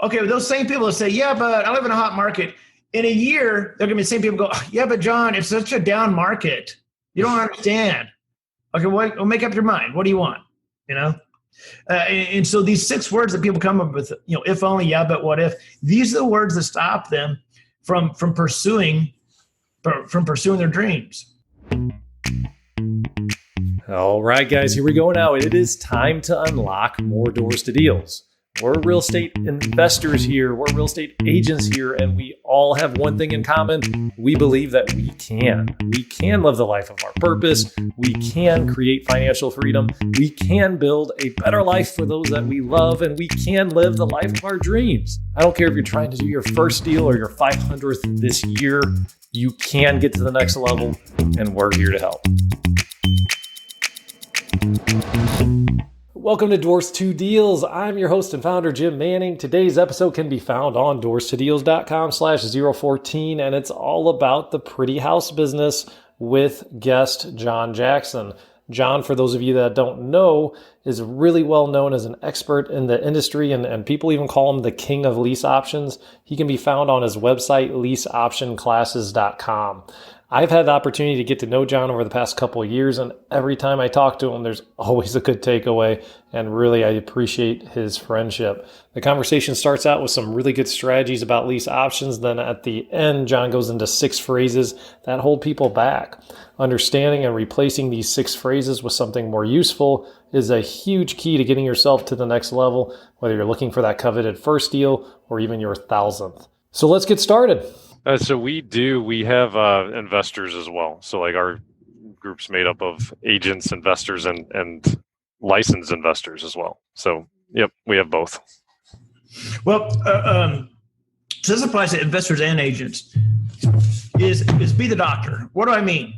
Okay, well, those same people that say, yeah, but I live in a hot market. In a year, they're going to be the same people go, yeah, but John, it's such a down market. You don't understand. Okay, well, make up your mind. What do you want? You know? And so these 6 words that people come up with, if only, yeah, but what if, these are the words that stop them from pursuing their dreams. All right, guys, here we go now. It is time to unlock more doors to deals. We're real estate investors here. We're real estate agents here, and we all have one thing in common. We believe that we can. We can live the life of our purpose. We can create financial freedom. We can build a better life for those that we love, and we can live the life of our dreams. I don't care if you're trying to do your first deal or your 500th this year. You can get to the next level, and we're here to help. Welcome to Doors to Deals. I'm your host and founder, Jim Manning. Today's episode can be found on doorstodeals.com/014, and it's all about the pretty house business with guest John Jackson. John, for those of you that don't know, is really well known as an expert in the industry, and people even call him the King of Lease Options. He can be found on his website, leaseoptionclasses.com. I've had the opportunity to get to know John over the past couple of years, and every time I talk to him, there's always a good takeaway, and really I appreciate his friendship. The conversation starts out with some really good strategies about lease options. Then at the end, John goes into 6 phrases that hold people back. Understanding and replacing these 6 phrases with something more useful is a huge key to getting yourself to the next level, whether you're looking for that coveted first deal or even your 1,000th. So let's get started. So we have investors as well. So like our group's made up of agents, investors, and licensed investors as well. So, yep, we have both. Well, so this applies to investors and agents, is be the doctor. What do I mean?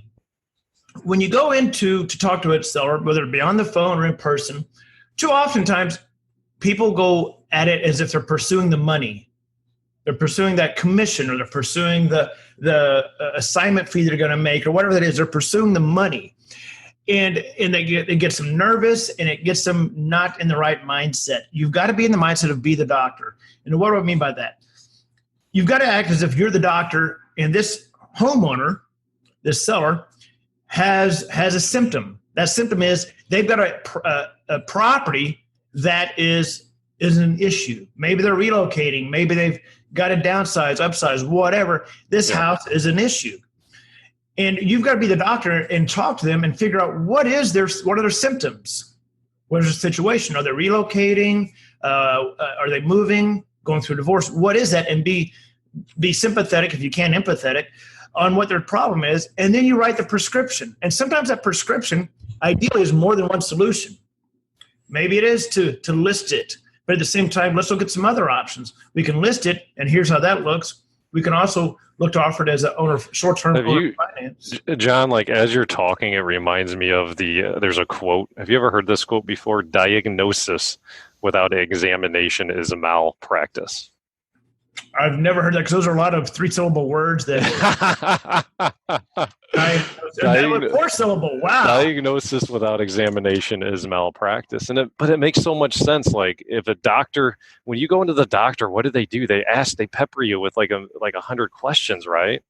When you go to talk to a seller, whether it be on the phone or in person, too oftentimes people go at it as if they're pursuing the money. They're pursuing that commission, or they're pursuing the assignment fee they're going to make, or whatever that is. They're pursuing the money, and it gets them nervous, and it gets them not in the right mindset. You've got to be in the mindset of be the doctor. And what do I mean by that? You've got to act as if you're the doctor, and this homeowner, this seller, has a symptom. That symptom is they've got a property that is an issue. Maybe they're relocating. Maybe they've got to downsize, upsize, whatever. This house is an issue. And you've got to be the doctor and talk to them and figure out what are their symptoms? What is the situation? Are they relocating? Are they moving, going through a divorce? What is that? And be sympathetic, if you can, empathetic, on what their problem is. And then you write the prescription. And sometimes that prescription ideally is more than one solution. Maybe it is to list it. But at the same time, let's look at some other options. We can list it, and here's how that looks. We can also look to offer it as an owner, short-term owner finance. John, like as you're talking, it reminds me of there's a quote. Have you ever heard this quote before? Diagnosis without examination is a malpractice. I've never heard that, because those are a lot of 3-syllable words that that were 4-syllable. Wow. Diagnosis without examination is malpractice. But it makes so much sense. Like if a doctor, when you go into the doctor, what do? They pepper you with like 100 questions, right?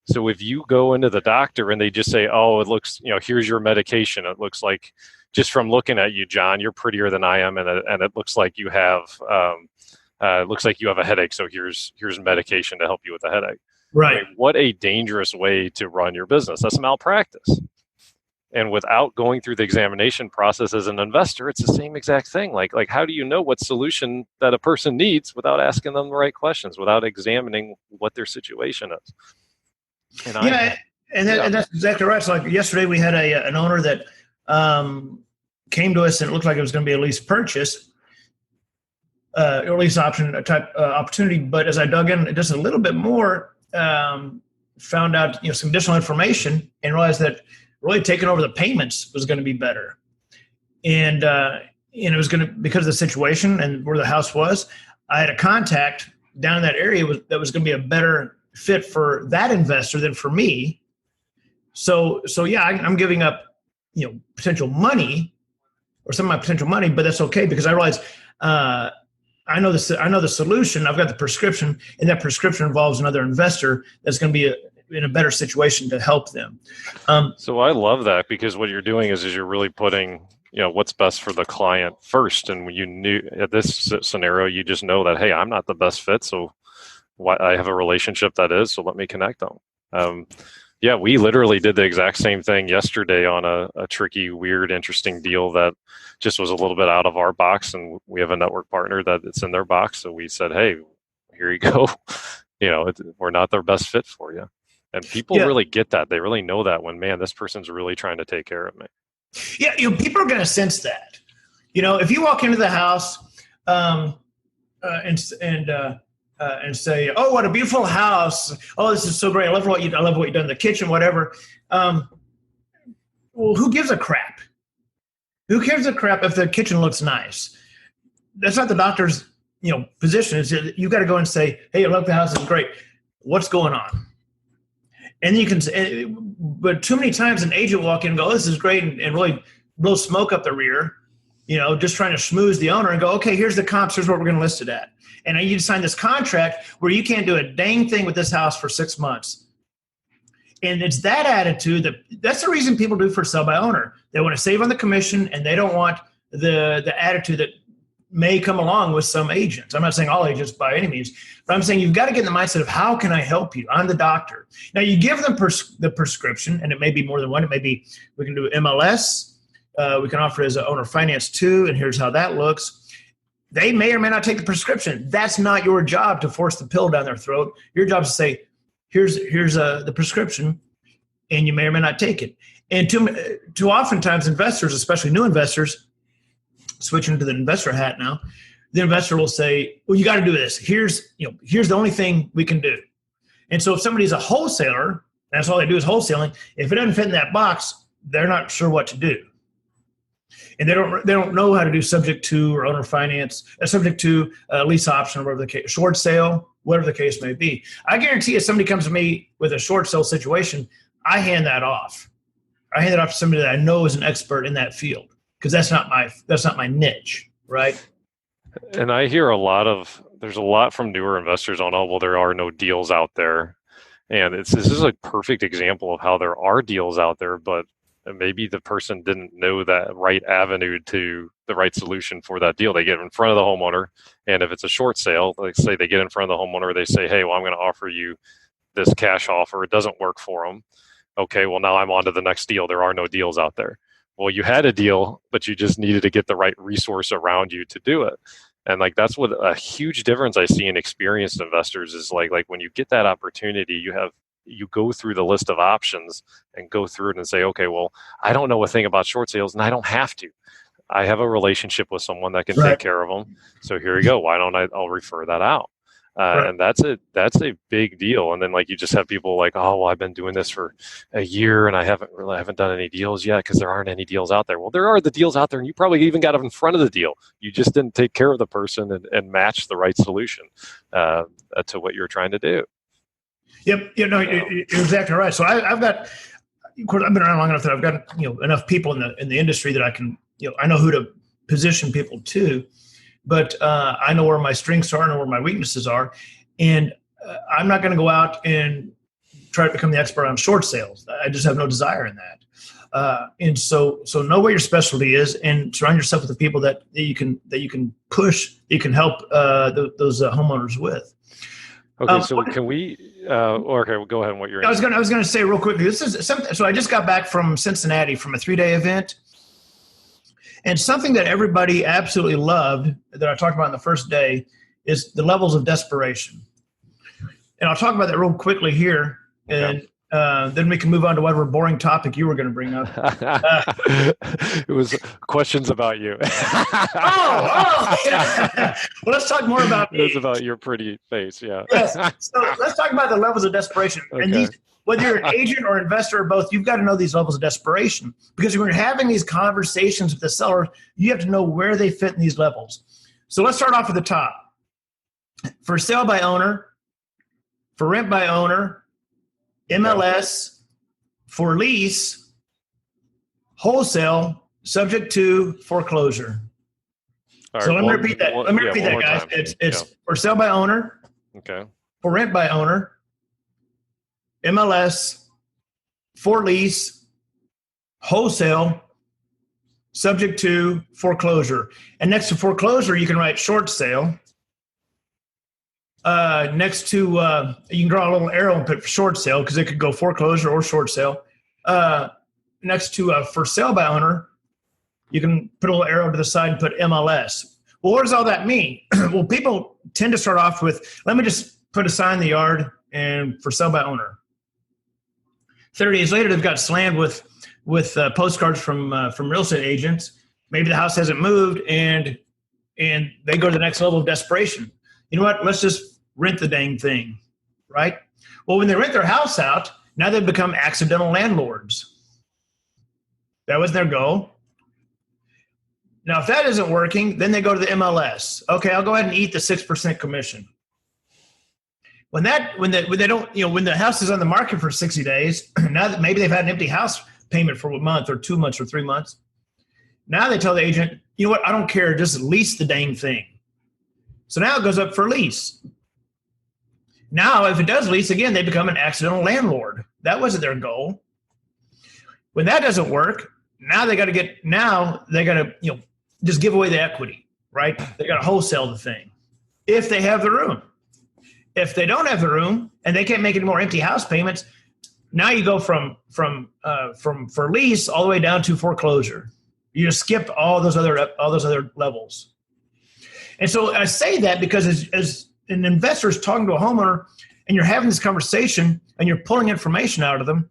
So if you go into the doctor and they just say, oh, it looks, here's your medication. It looks like, just from looking at you, John, you're prettier than I am. And it looks like you have, a headache, so here's medication to help you with the headache. Right. I mean, what a dangerous way to run your business. That's malpractice. And without going through the examination process as an investor, it's the same exact thing. Like how do you know what solution that a person needs without asking them the right questions, without examining what their situation is? And that's exactly right. So like yesterday we had an owner that came to us, and it looked like it was going to be a lease purchase. Or lease option type opportunity, but as I dug in just a little bit more, found out some additional information, and realized that really taking over the payments was going to be better, and it was going to, because of the situation and where the house was. I had a contact down in that area that was going to be a better fit for that investor than for me. So yeah, I'm giving up potential money, or some of my potential money, but that's okay, because I realized I know the solution. I've got the prescription, and that prescription involves another investor that's going to be in a better situation to help them. So I love that, because what you're doing is you're really putting, what's best for the client first. And when you knew at this scenario, you just know that, hey, I'm not the best fit, so I have a relationship that is, so let me connect them. Yeah, we literally did the exact same thing yesterday on a tricky, weird, interesting deal that just was a little bit out of our box. And we have a network partner that it's in their box. So we said, hey, here you go. We're not their best fit for you. And people really get that. They really know that when, man, this person's really trying to take care of me. Yeah, people are going to sense that. If you walk into the house and say, "Oh, what a beautiful house! Oh, this is so great! I love what you've done in the kitchen, whatever." Well, who gives a crap? Who cares a crap if the kitchen looks nice? That's not the doctor's position. Is you got to go and say, "Hey, I love the house. It's great. What's going on?" And you can say, but too many times an agent walk in and go, "Oh, this is great," and really blow smoke up the rear, just trying to schmooze the owner and go, "Okay, here's the comps. Here's what we're going to list it at." And you sign this contract where you can't do a dang thing with this house for 6 months. And it's that attitude that's the reason people do for sell by owner. They want to save on the commission, and they don't want the attitude that may come along with some agents. I'm not saying all agents by any means, but I'm saying you've got to get in the mindset of, how can I help you? I'm the doctor. Now you give them the prescription, and it may be more than one. It may be, we can do MLS. We can offer as an owner finance too, and here's how that looks. They may or may not take the prescription. That's not your job to force the pill down their throat. Your job is to say, here's the prescription, and you may or may not take it. And too oftentimes investors, especially new investors, switching to the investor hat now, the investor will say, well, you got to do this. Here's the only thing we can do. And so if somebody's a wholesaler, that's all they do is wholesaling. If it doesn't fit in that box, they're not sure what to do. And they don't know how to do subject to or owner finance, subject to lease option, or whatever the case, short sale, whatever the case may be. I guarantee if somebody comes to me with a short sale situation, I hand that off. I hand it off to somebody that I know is an expert in that field, because that's not my niche, right? And I hear there's a lot from newer investors on, oh, well, there are no deals out there. And this is a perfect example of how there are deals out there, but maybe the person didn't know that right avenue to the right solution for that deal. They get in front of the homeowner, and if it's a short sale, like say they get in front of the homeowner, they say, hey, well, I'm going to offer you this cash offer. It doesn't work for them. Okay, well, now I'm on to the next deal. There are no deals out there. Well, you had a deal, but you just needed to get the right resource around you to do it. And that's what a huge difference I see in experienced investors is like when you get that opportunity, you go through the list of options and go through it and say, okay, well, I don't know a thing about short sales, and I don't have to. I have a relationship with someone that can take care of them. So here you go. Why don't I'll refer that out. And that's a big deal. And then you just have people like, oh, well, I've been doing this for a year and I haven't done any deals yet because there aren't any deals out there. Well, there are the deals out there, and you probably even got in front of the deal. You just didn't take care of the person and match the right solution to what you're trying to do. Yep, you're exactly right. So I've got, of course, I've been around long enough that I've got enough people in the industry that I can I know who to position people to, but I know where my strengths are and where my weaknesses are, and I'm not going to go out and try to become the expert on short sales. I just have no desire in that. And so know what your specialty is, and surround yourself with the people that you can push, you can help those homeowners with. Okay, so can we? Okay, well, go ahead. What you're? I was going to say real quickly. This is something. So I just got back from Cincinnati from a 3-day event, and something that everybody absolutely loved that I talked about on the first day is the levels of desperation. And I'll talk about that real quickly here, and then we can move on to whatever boring topic you were going to bring up. It was questions about you. Yeah. Well, let's talk more about me. It was about your pretty face, yeah. Yes. So let's talk about the levels of desperation. Okay. And whether you're an agent or investor or both, you've got to know these levels of desperation, because when you're having these conversations with the seller, you have to know where they fit in these levels. So let's start off at the top. For sale by owner, for rent by owner, MLS, for lease, wholesale, subject to foreclosure. All So right, let me repeat that. Let me repeat one that, more guys. time. It's for sale by owner, Okay. for rent by owner, MLS, for lease, wholesale, subject to foreclosure. And next to foreclosure, you can write short sale. Next to, you can draw a little arrow and put short sale because it could go foreclosure or short sale. Next to for sale by owner, you can put a little arrow to the side and put MLS. Well, what does all that mean? Well, people tend to start off with, let me just put a sign in the yard and for sale by owner. 30 days later, they've got slammed with postcards from real estate agents. Maybe the house hasn't moved, and they go to the next level of desperation. You know what? Let's just rent the dang thing, right? Well, when they rent their house out, now they've become accidental landlords. That was their goal. Now, if that isn't working, then they go to the MLS. Okay, I'll go ahead and eat the 6% commission. When they don't, when the house is on the market for 60 days, now that maybe they've had an empty house payment for a month or 2 months or 3 months, now they tell the agent, you know what, I don't care, just lease the dang thing. So now it goes up for lease. Now, if it does lease, again, they become an accidental landlord. That wasn't their goal. When that doesn't work, now they got to just give away the equity, right? They got to wholesale the thing if they have the room. If they don't have the room and they can't make any more empty house payments, now you go from for lease all the way down to foreclosure. You just skip all those other levels. And so I say that because as an investor is talking to a homeowner and you're having this conversation and you're pulling information out of them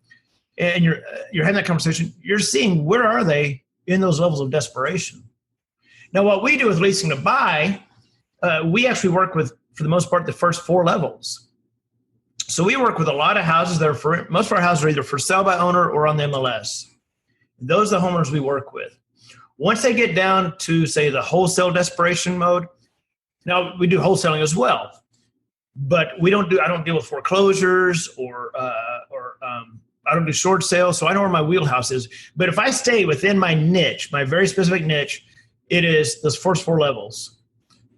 and you're having that conversation, you're seeing where are they in those levels of desperation. Now, what we do with leasing to buy, we actually work with, for the most part, the first 4 levels. So we work with a lot of houses that are most of our houses are either for sale by owner or on the MLS. Those are the homeowners we work with. Once they get down to, say, the wholesale desperation mode, now we do wholesaling as well, but I don't deal with foreclosures or I don't do short sales, so I know where my wheelhouse is. But if I stay within my niche, my very specific niche, it is those first 4 levels: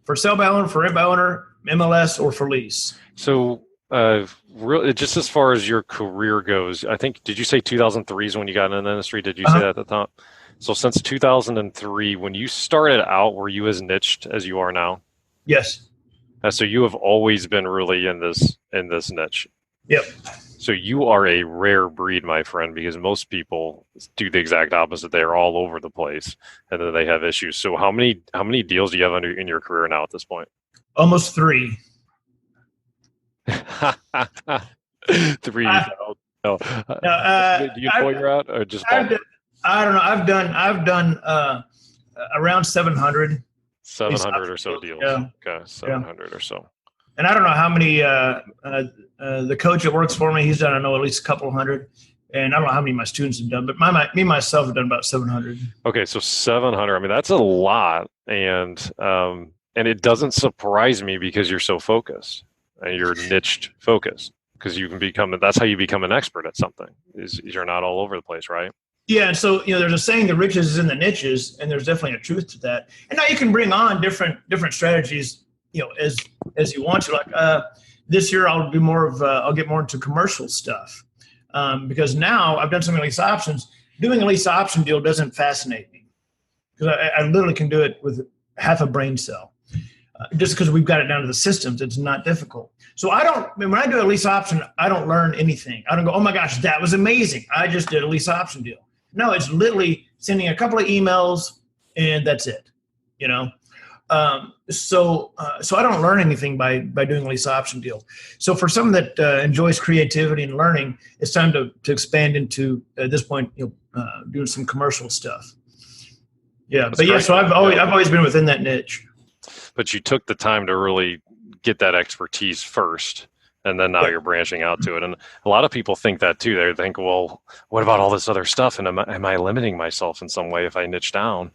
for sale by owner, for rent by owner, MLS, or for lease. So, just as far as your career goes, I think, did you say 2003 is when you got into the industry? Did you say that at the top? So since 2003, when you started out, were you as niched as you are now? Yes. So you have always been really in this niche. Yep. So you are a rare breed, my friend, because most people do the exact opposite. They are all over the place, and then they have issues. So how many deals do you have in your career now at this point? Almost 3. 3. No. Do you know you're out or just? I don't know. I've done around 700. 700 or so deals. Yeah. Okay, 700 or so. And I don't know how many. The coach that works for me, he's done, I know, at least a couple hundred. And I don't know how many of my students have done, but myself have done about 700. Okay, so 700. I mean, that's a lot, and it doesn't surprise me because you're so focused and you're niched focused, because you can become. That's how you become an expert at something. Is you're not all over the place, right? Yeah, and so there's a saying, the riches is in the niches, and there's definitely a truth to that. And now you can bring on different strategies, as you want to. Like this year, I'll do more of I'll get more into commercial stuff because now I've done something lease options. Doing a lease option deal doesn't fascinate me because I literally can do it with half a brain cell. Just because we've got it down to the systems, it's not difficult. So when I do a lease option, I don't learn anything. I don't go, oh my gosh, that was amazing, I just did a lease option deal. No, it's literally sending a couple of emails and that's it. So I don't learn anything by doing a lease option deal. So for someone that enjoys creativity and learning, it's time to expand into, at this point, doing some commercial stuff. Yeah, that's great. So I've always been within that niche. But you took the time to really get that expertise first, and then now you're branching out to it. And a lot of people think that too. They think, well, what about all this other stuff? And am I limiting myself in some way if I niche down?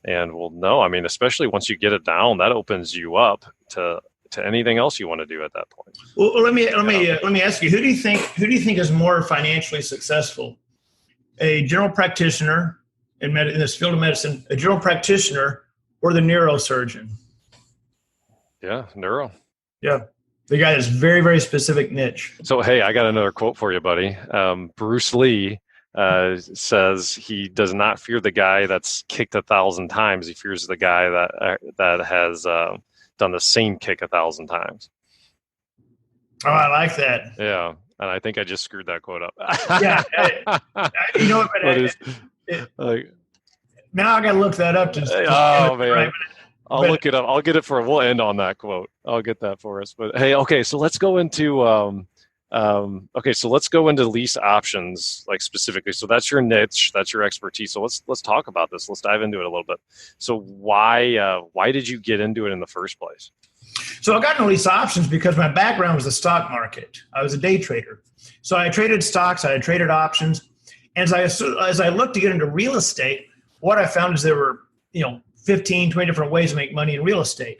And well, no. I mean, especially once you get it down, that opens you up to anything else you want to do at that point. Well, let me ask you, who do you think is more financially successful? A general practitioner in this field of medicine, a general practitioner, or the neurosurgeon. Yeah, neuro. Yeah. The guy that's very, very specific niche. So, hey, I got another quote for you, buddy. Bruce Lee says he does not fear the guy that's kicked 1,000 times. He fears the guy that has done the same kick 1,000 times. Oh, I like that. Yeah, and I think I just screwed that quote up. Yeah. You know what? Now I got to look that up. Oh, man. Right? I'll look it up. I'll get it we'll end on that quote. I'll get that for us. But hey, okay, so let's go into lease options, like specifically. So that's your niche, that's your expertise. So let's talk about this. Let's dive into it a little bit. So why did you get into it in the first place? So I got into lease options because my background was the stock market. I was a day trader. So I traded stocks, I traded options. And as I looked to get into real estate, what I found is there were, 15, 20 different ways to make money in real estate.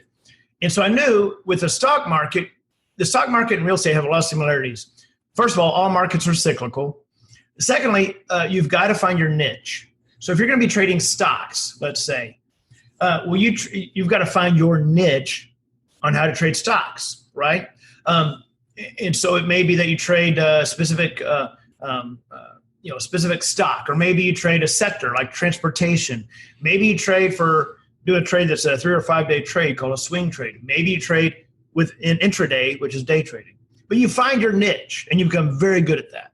And so I knew with the stock market and real estate have a lot of similarities. First of all markets are cyclical. Secondly, you've got to find your niche. So if you're going to be trading stocks, let's say, you've got to find your niche on how to trade stocks, right? And so it may be that you trade a specific stock, or maybe you trade a sector like transportation. Maybe you do a trade that's a 3 or 5 day trade called a swing trade. Maybe you trade with an intraday, which is day trading. But you find your niche and you become very good at that.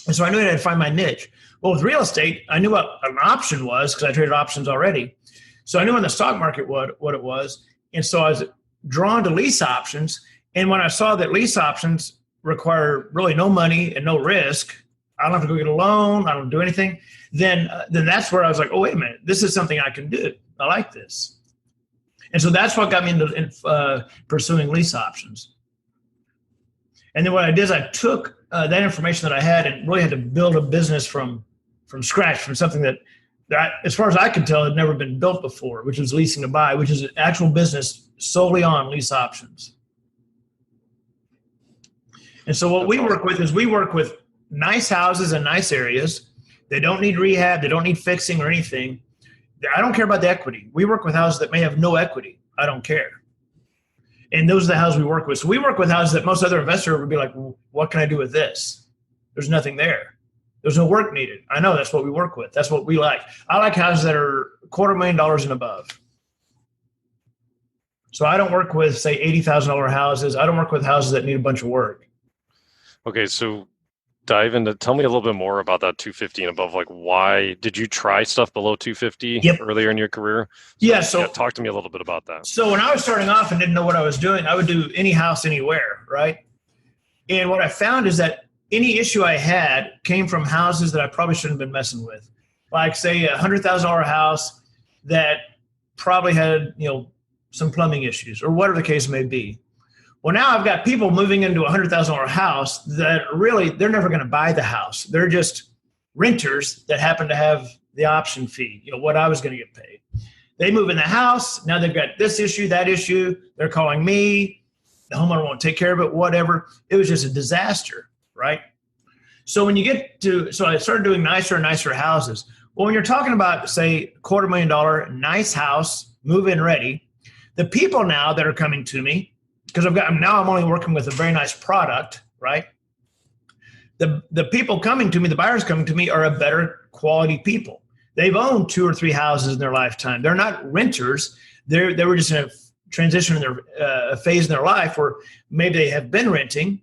And so I knew I had to find my niche. Well, with real estate, I knew what an option was because I traded options already. So I knew in the stock market what it was. And so I was drawn to lease options. And when I saw that lease options require really no money and no risk, I don't have to go get a loan, I don't do anything, then that's where I was like, oh, wait a minute, this is something I can do. I like this. And so that's what got me into pursuing lease options. And then what I did is I took that information that I had and really had to build a business from scratch, from something that as far as I could tell, had never been built before, which was leasing to buy, which is an actual business solely on lease options. And so what we work with nice houses in nice areas. They don't need rehab. They don't need fixing or anything. I don't care about the equity. We work with houses that may have no equity. I don't care. And those are the houses we work with. So we work with houses that most other investors would be like, well, what can I do with this? There's nothing there. There's no work needed. I know that's what we work with. That's what we like. I like houses that are $250,000 and above. So I don't work with, say, $80,000 houses. I don't work with houses that need a bunch of work. Okay, so tell me a little bit more about that 250 and above. Like, why did you try stuff below 250 earlier in your career? So talk to me a little bit about that. So when I was starting off and didn't know what I was doing, I would do any house anywhere, right? And what I found is that any issue I had came from houses that I probably shouldn't have been messing with. Like, say, a $100,000 house that probably had, some plumbing issues or whatever the case may be. Well, now I've got people moving into a $100,000 house that really, they're never going to buy the house. They're just renters that happen to have the option fee, what I was going to get paid. They move in the house. Now they've got this issue, that issue. They're calling me. The homeowner won't take care of it, whatever. It was just a disaster, right? So I started doing nicer and nicer houses. Well, when you're talking about, say, $250,000 nice house, move-in ready, the people now that are coming to me, because I'm only working with a very nice product, right? The people coming to me, the buyers coming to me, are a better quality people. They've owned 2 or 3 houses in their lifetime. They're not renters. They were just in a transition in their phase in their life where maybe they have been renting.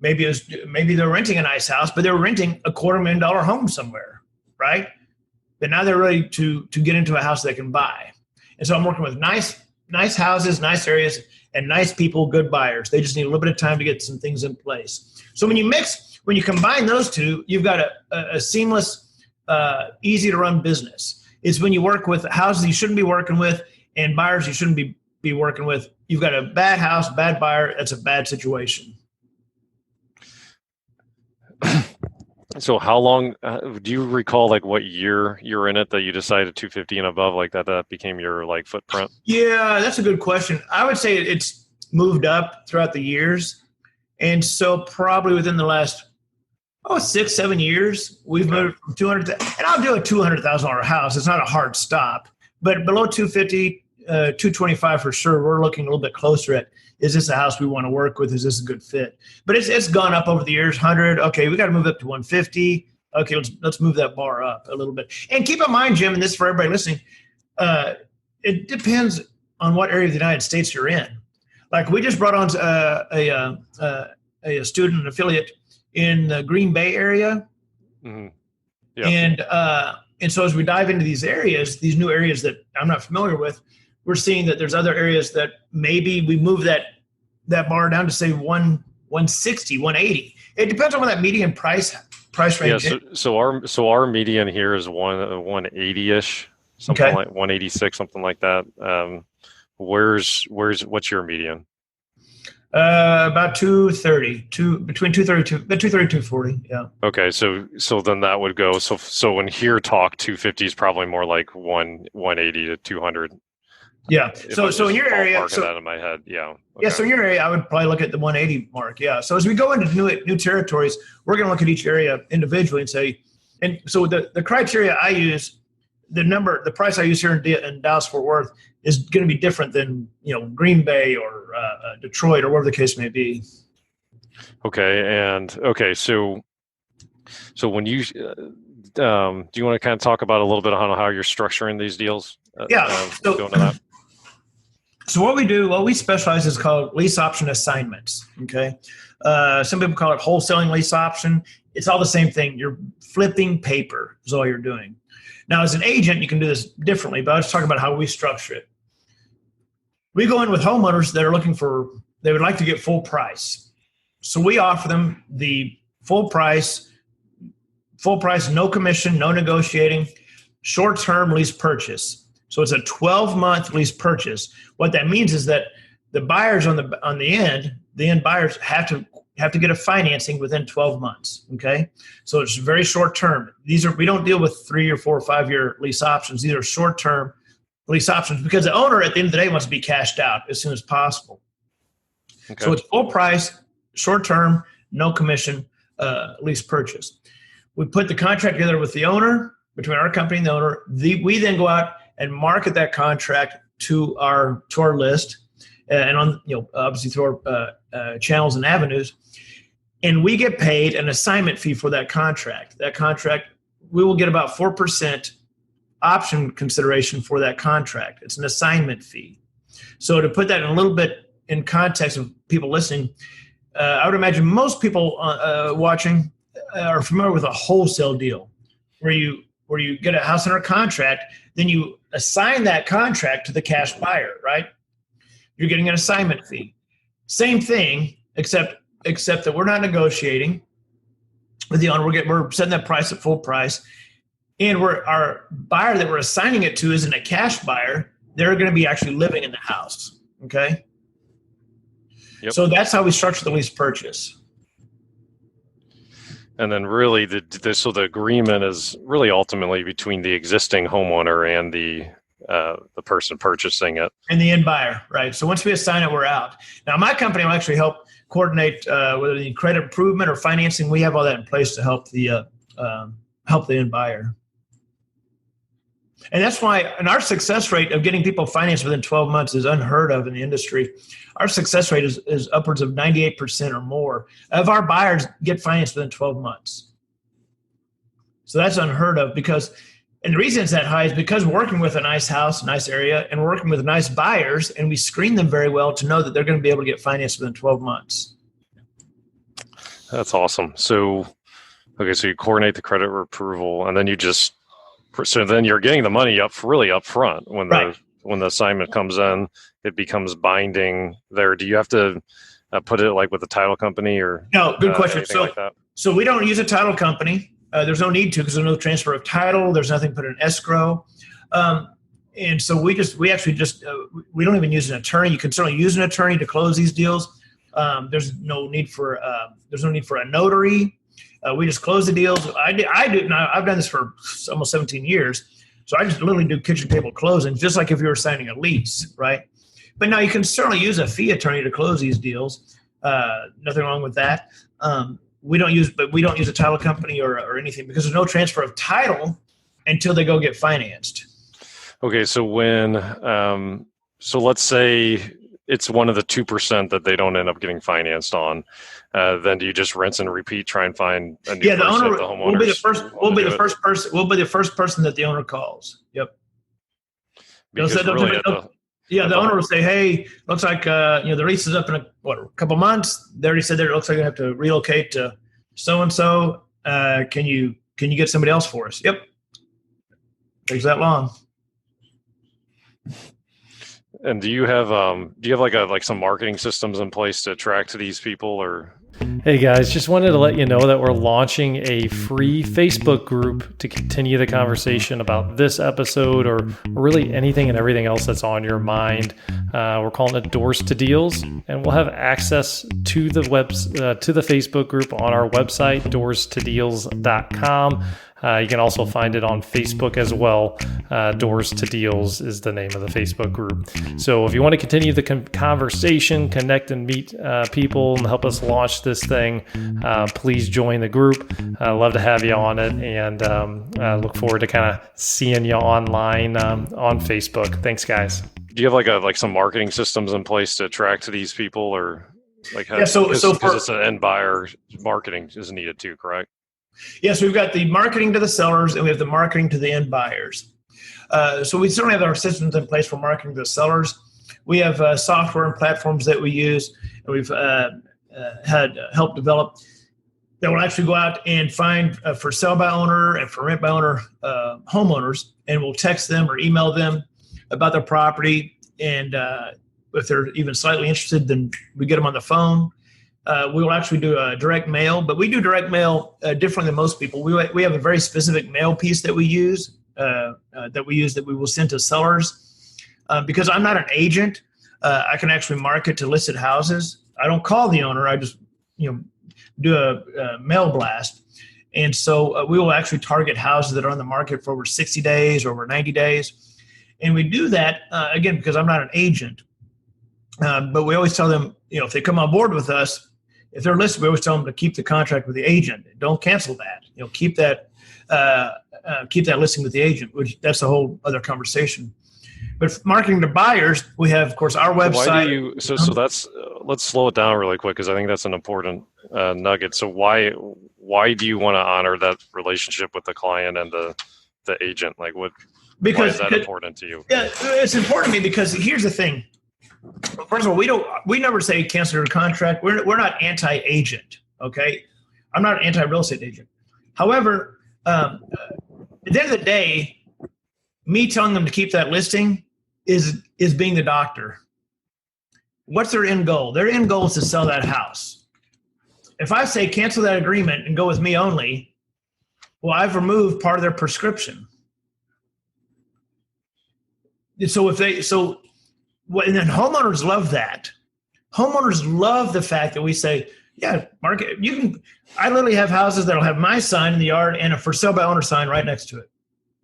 Maybe they're renting a nice house, but they're renting a $250,000 home somewhere, right? But now they're ready to get into a house they can buy. And so I'm working with nice houses, nice areas, and nice people, good buyers. They just need a little bit of time to get some things in place. So when you combine those two, you've got a seamless, easy to run business. It's when you work with houses you shouldn't be working with and buyers you shouldn't be working with. You've got a bad house, bad buyer. That's a bad situation. So how long, do you recall like what year you were in it that you decided 250 and above, like that became your like footprint? Yeah, that's a good question. I would say it's moved up throughout the years. And so probably within the last 6-7 years, we've moved from 200, and I'll do a $200,000 house. It's not a hard stop, But below 250, 225 for sure. We're looking a little bit closer at, is this a house we want to work with? Is this a good fit? But it's gone up over the years. 100. Okay, we got to move up to 150. Okay, let's move that bar up a little bit. And keep in mind, Jim, and this is for everybody listening, it depends on what area of the United States you're in. Like we just brought on a student, an affiliate in the Green Bay area. Mm-hmm. Yeah. And so as we dive into these areas, these new areas that I'm not familiar with, we're seeing that there's other areas that maybe we move that bar down to say 160, 180. It depends on what that median price range is. So our median here is 180-ish, something like 186, something like that. What's your median? About 230, between 230 240. Yeah. Okay, so then that would go. So when here talk 250 is probably more like 180 to 200. Yeah. So in your area, that in my head, yeah. Okay. Yeah. So in your area, I would probably look at the 180 mark. Yeah. So as we go into new territories, we're going to look at each area individually and say, and so the criteria I use, the price I use here in Dallas Fort Worth is going to be different than Green Bay or Detroit or wherever the case may be. Okay. So when you do you want to kind of talk about a little bit on how you're structuring these deals? Going to that. So what we specialize is called lease option assignments. Okay. Some people call it wholesaling lease option. It's all the same thing. You're flipping paper is all you're doing. Now, as an agent, you can do this differently, but I was talking about how we structure it. We go in with homeowners that are they would like to get full price. So we offer them the full price, no commission, no negotiating, short-term lease purchase. So it's a 12-month lease purchase. What that means is that the buyers on the end buyers have to get a financing within 12 months. Okay. So it's very short term. We don't deal with 3 or 4 or 5 year lease options. These are short term lease options because the owner at the end of the day wants to be cashed out as soon as possible. Okay. So it's full price, short term, no commission lease purchase. We put the contract together with the owner, between our company and the owner. We then go out and market that contract to our list and on obviously through our channels and avenues. And we get paid an assignment fee for that contract. That contract, we will get about 4% option consideration for that contract. It's an assignment fee. So to put that in a little bit in context of people listening, I would imagine most people watching are familiar with a wholesale deal where you get a house under contract, then you assign that contract to the cash buyer, right? You're getting an assignment fee. Same thing, except that we're not negotiating with the owner. We're setting that price at full price. And our buyer that we're assigning it to isn't a cash buyer. They're going to be actually living in the house. Okay. Yep. So that's how we structure the lease purchase. And then really so the agreement is really ultimately between the existing homeowner and the person purchasing it. And the end buyer, right? So once we assign it, we're out. Now, my company will actually help coordinate whether the credit improvement or financing. We have all that in place to help the end buyer. And that's why, and our success rate of getting people financed within 12 months is unheard of in the industry. Our success rate is upwards of 98% or more of our buyers get financed within 12 months. So that's unheard of and the reason it's that high is because we're working with a nice house, nice area, and we're working with nice buyers, and we screen them very well to know that they're going to be able to get financed within 12 months. That's awesome. So you coordinate the credit approval, and then then you're getting the money up front when the assignment comes in. It becomes binding there. Do you have to put it like with the title company or no? Good question. So we don't use a title company. There's no need to because there's no transfer of title. There's nothing put in escrow. And so we don't even use an attorney. You can certainly use an attorney to close these deals. There's no need for a notary. We just close the deals. I do. Now, I've done this for almost 17 years. So I just literally do kitchen table closing, just like if you were signing a lease, right? But now you can certainly use a fee attorney to close these deals. Nothing wrong with that. We don't use a title company or anything because there's no transfer of title until they go get financed. Okay, so so let's say it's one of the 2% that they don't end up getting financed on, then do you just rinse and repeat, try and find a new Yeah, the person owner if the will be the homeowners first. want We'll to be do the it? first person. We'll be the first person that the owner calls. Yep. Because really, at the Yeah, at the the owner will say, "Hey, looks like the lease is up in a couple months." They already said there it looks like you have to relocate to so and so. Can you get somebody else for us? Yep. Takes that long. And do you have like some marketing systems in place to attract these people, or? Hey guys, just wanted to let you know that we're launching a free Facebook group to continue the conversation about this episode or really anything and everything else that's on your mind. We're calling it Doors to Deals, and we'll have access to the to the Facebook group on our website, doorstodeals.com. You can also find it on Facebook as well. Doors to Deals is the name of the Facebook group. So if you want to continue the conversation, connect and meet people and help us launch this thing, please join the group. Love to have you on it, and look forward to kind of seeing you online on Facebook. Thanks, guys. Do you have like some marketing systems in place to attract these people, or like how, Yeah, so because it's an end buyer, marketing is needed too, correct? Yes, we've got the marketing to the sellers and we have the marketing to the end buyers. So we certainly have our systems in place for marketing to the sellers. We have software and platforms that we use, and we've had help develop that will actually go out and find for sell by owner and for rent by owner homeowners, and we'll text them or email them about their property. And if they're even slightly interested, then we get them on the phone. We will actually do a direct mail, but we do direct mail different than most people. We have a very specific mail piece that we use that we will send to sellers. Because I'm not an agent, I can actually market to listed houses. I don't call the owner. I just do a mail blast. And so we will actually target houses that are on the market for over 60 days or over 90 days. And we do that, again, because I'm not an agent. But we always tell them, if they come on board with us, if they're listed, we always tell them to keep the contract with the agent. Don't cancel that. Keep that listing with the agent, which that's a whole other conversation. But marketing to buyers, we have, of course, our website. So that's let's slow it down really quick because I think that's an important nugget. So why do you want to honor that relationship with the client and the agent? Like why is that important to you? Yeah, it's important to me because here's the thing. First of all, we never say cancel your contract. We're not anti-agent, okay? I'm not an anti-real estate agent. However, at the end of the day, me telling them to keep that listing is being the doctor. What's their end goal? Their end goal is to sell that house. If I say cancel that agreement and go with me only, well, I've removed part of their prescription. And then homeowners love that. Homeowners love the fact that we say, yeah, market. I literally have houses that'll have my sign in the yard and a for sale by owner sign right next to it.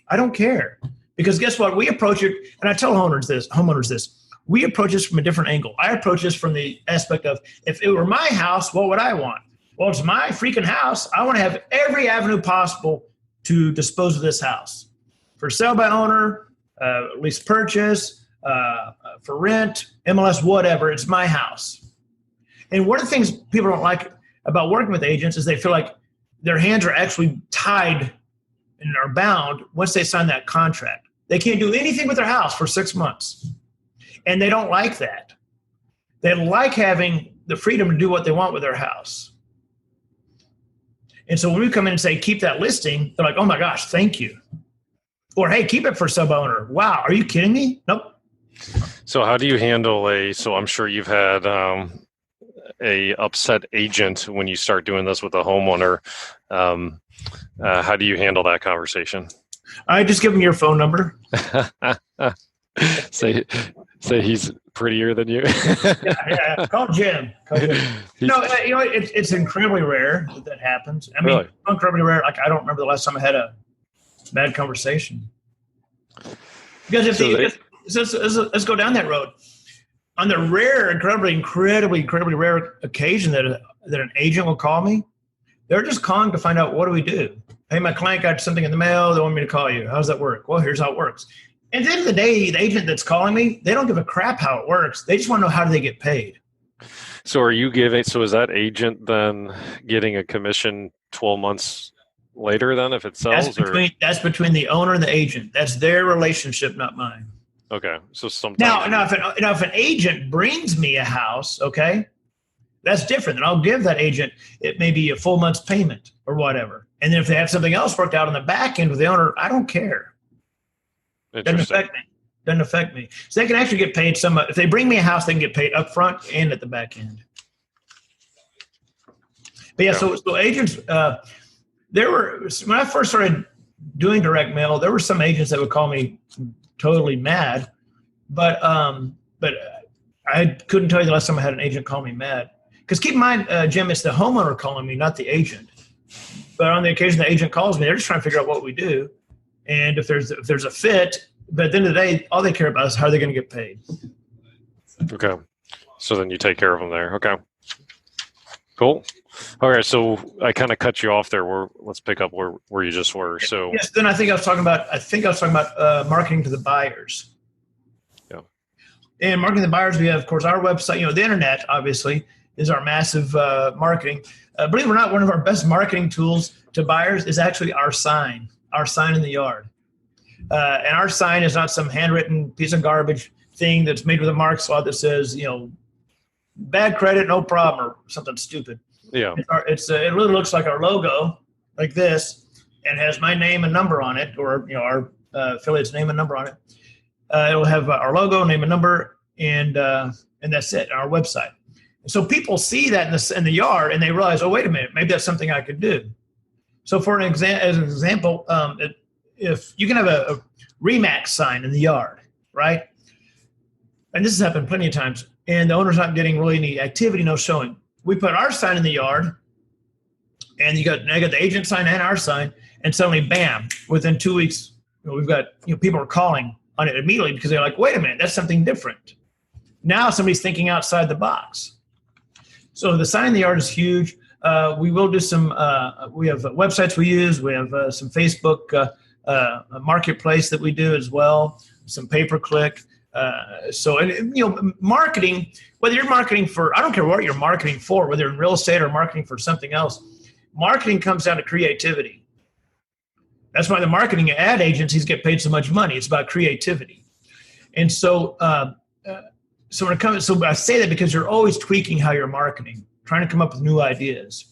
I don't care because guess what? We approach it, and I tell homeowners this. We approach this from a different angle. I approach this from the aspect of if it were my house, what would I want? Well, it's my freaking house. I want to have every avenue possible to dispose of this house. For sale by owner, lease purchase, for rent, MLS, whatever. It's my house. And one of the things people don't like about working with agents is they feel like their hands are actually tied and are bound once they sign that contract. They can't do anything with their house for 6 months. And they don't like that. They like having the freedom to do what they want with their house. And so when we come in and say, keep that listing, they're like, oh my gosh, thank you. Or, hey, keep it for sub-owner. Wow, are you kidding me? Nope. So how do you handle so I'm sure you've had a upset agent when you start doing this with a homeowner. How do you handle that conversation? I just give them your phone number. Say he's prettier than you. yeah. Call Jim. It's incredibly rare that happens. I mean, really? Incredibly rare. Like, I don't remember the last time I had a bad conversation. Because let's go down that road. On the rare, incredibly rare occasion that an agent will call me, they're just calling to find out, what do we do? Hey, my client got something in the mail. They want me to call you. How does that work? Well, here's how it works. At the end of the day, the agent that's calling me, they don't give a crap how it works. They just want to know how do they get paid. So are you giving? So is that agent then getting a commission 12 months later then if it sells? That's between the owner and the agent. That's their relationship, not mine. Okay, so sometimes Now, if an agent brings me a house, okay, that's different. And I'll give that agent it may be a full month's payment or whatever. And then if they have something else worked out on the back end with the owner, I don't care. Doesn't affect me. Doesn't affect me. So they can actually get paid some. If they bring me a house, they can get paid up front and at the back end. But yeah, so agents. There were when I first started doing direct mail, there were some agents that would call me totally mad, but I couldn't tell you the last time I had an agent call me mad. Because keep in mind, Jim, it's the homeowner calling me, not the agent. But on the occasion the agent calls me, they're just trying to figure out what we do, and if there's a fit. But at the end of the day, all they care about is how they're going to get paid. Okay, so then you take care of them there. Okay, cool. All right, so I kind of cut you off there. Let's pick up where you just were. So yes, then I think I was talking about marketing to the buyers. Yeah. And marketing to the buyers, we have, of course, our website. The internet obviously is our massive marketing. Believe it or not, one of our best marketing tools to buyers is actually our sign in the yard. And our sign is not some handwritten piece of garbage thing that's made with a mark slot that says, bad credit, no problem, or something stupid. Yeah. It really looks like our logo, like this, and has my name and number on it, or our affiliate's name and number on it. It'll have our logo, name and number, and that's it. Our website. So people see that in the yard, and they realize, oh, wait a minute, maybe that's something I could do. So for as an example, if you can have a Remax sign in the yard, right? And this has happened plenty of times, and the owner's not getting really any activity, no showing. We put our sign in the yard, and I got the agent sign and our sign, and suddenly, bam! Within 2 weeks, we've got people are calling on it immediately because they're like, "Wait a minute, that's something different." Now somebody's thinking outside the box. So the sign in the yard is huge. We will do some. We have websites we use. We have some Facebook marketplace that we do as well. Some pay-per-click. Marketing, whether you're marketing for, I don't care what you're marketing for, whether you're in real estate or marketing for something else, marketing comes down to creativity. That's why the marketing ad agencies get paid so much money. It's about creativity. And so I say that because you're always tweaking how you're marketing, trying to come up with new ideas.